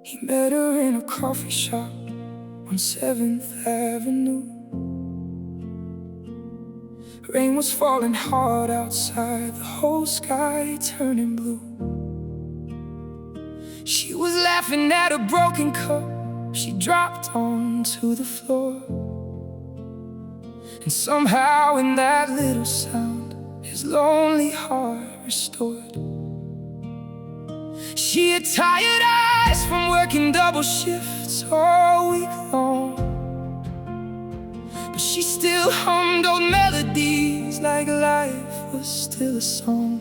He met her in a coffee shop on 7th Avenue. Rain was falling hard outside, the whole sky turning blue. She was laughing at a broken cup she dropped onto the floor. And somehow in that little sound, his lonely heart restored. She had tired eyes from working double shifts all week long, but she still hummed old melodies like life was still a song.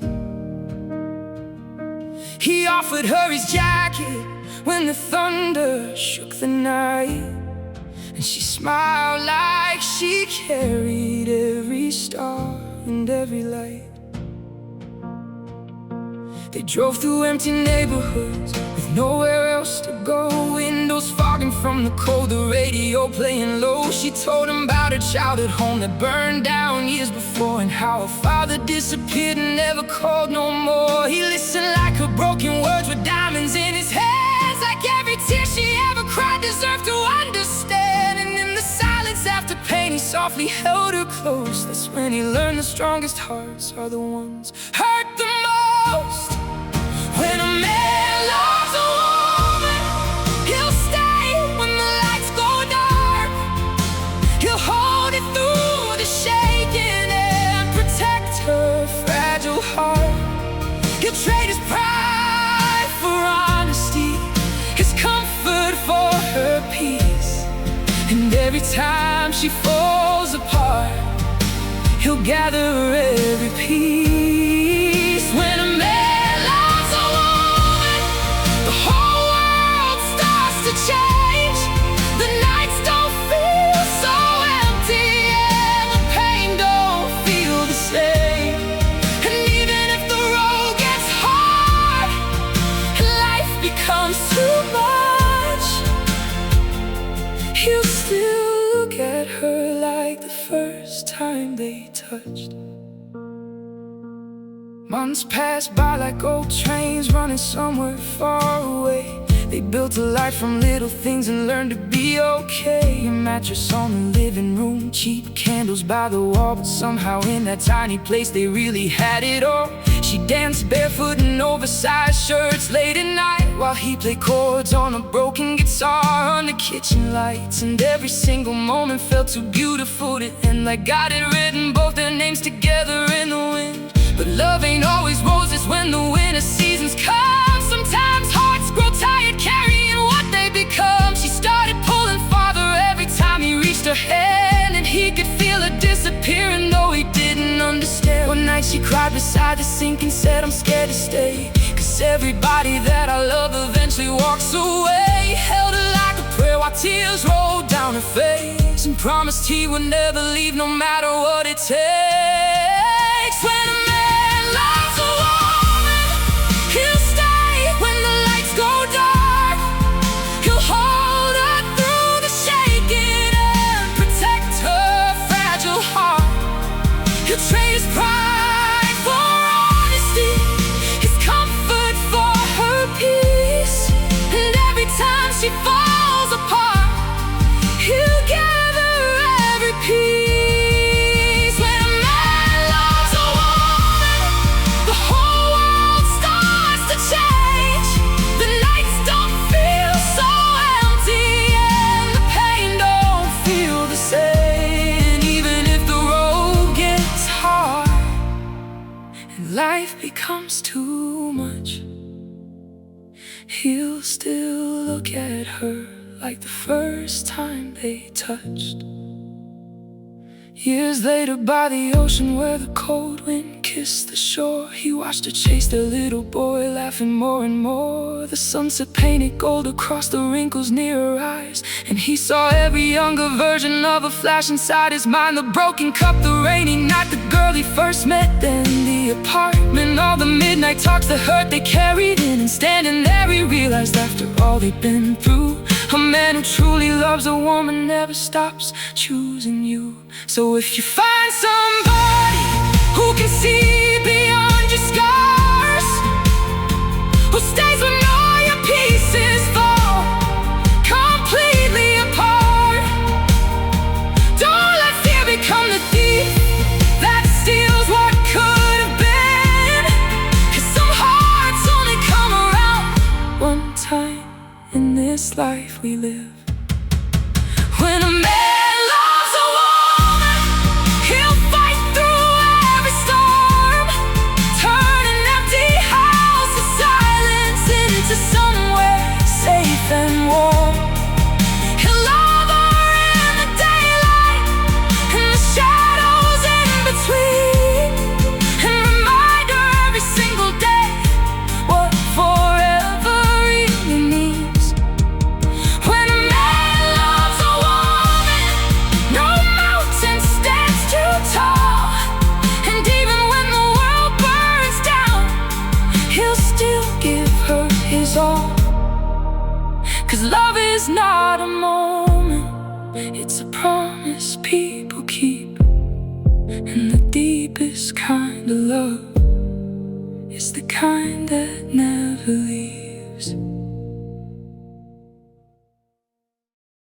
He offered her his jacket when the thunder shook the night, and she smiled like she carried every star and every light. They drove through empty neighborhoods with nowhere else to go. Windows fogging from the cold, the radio playing low. She told him about her childhood home that burned down years before, and how her father disappeared and never called no more. He listened like her broken words were diamonds in his hands, like every tear she ever cried deserved to understand. And in the silence after pain, he softly held her close. That's when he learned the strongest hearts are the ones hurt the most. When a man loves a woman, he'll stay when the lights go dark. He'll hold it through the shaking and protect her fragile heart. He'll trade his pride for honesty, his comfort for her peace. And every time she falls apart, he'll gather her every piece. When a man change, the nights don't feel so empty, and the pain don't feel the same. And even if the road gets hard and life becomes too much, he'll still look at her like the first time they touched. Months passed by like old trains running somewhere far away. They built a life from little things and learned to be okay. A mattress on the living room, cheap candles by the wall, but somehow in that tiny place they really had it all. She danced barefoot in oversized shirts late at night, while he played chords on a broken guitar under kitchen lights. And every single moment felt too beautiful to end, like God had written both their names together in the wind. But love ain't always roses when the winter seasons come. Sometimes hearts grow tired carrying what they become. She started pulling farther every time he reached her hand, and he could feel her disappearing though he didn't understand. One night she cried beside the sink and said, I'm scared to stay, 'cause everybody that I love eventually walks away. He held her like a prayer while tears rolled down her face, and promised he would never leave no matter what it takes. When a man loves a woman, he'll stay when the lights go dark. He'll hold her through the shaking and protect her fragile heart. He'll trade his pride for honesty, his comfort for her peace. And every time she falls apart, he'll gather every piece. Life becomes too much, he'll still look at her like the first time they touched. Years later by the ocean where the cold wind kissed the shore, he watched her chase their little boy, laughing more and more. The sunset painted gold across the wrinkles near her eyes, and he saw every younger version of a flash inside his mind. The broken cup, the rainy night, the girl he first met, then the apartment, all the midnight talks, the hurt they carried in. And standing there he realized after all they'd been through, A man who truly loves a woman never stops choosing you. So if you find somebody who can see beyond your scars, who stays when all your pieces fall completely apart, don't let fear become the thief that steals what could have been. 'Cause some hearts only come around one time in this life we live. When a man loves a woman, he'll fight through every storm, turn an empty house of silence into somewhere safe and warm. He'll love her in the daylight and the shadows in between, and remind her every single day what forever really means. When a man loves a woman, no mountain stands too tall, and even when the world burns down, he'll still give her his all. 'Cause love is not a moment, it's a promise people keep. And the deepest kind of love is the kind that never leaves.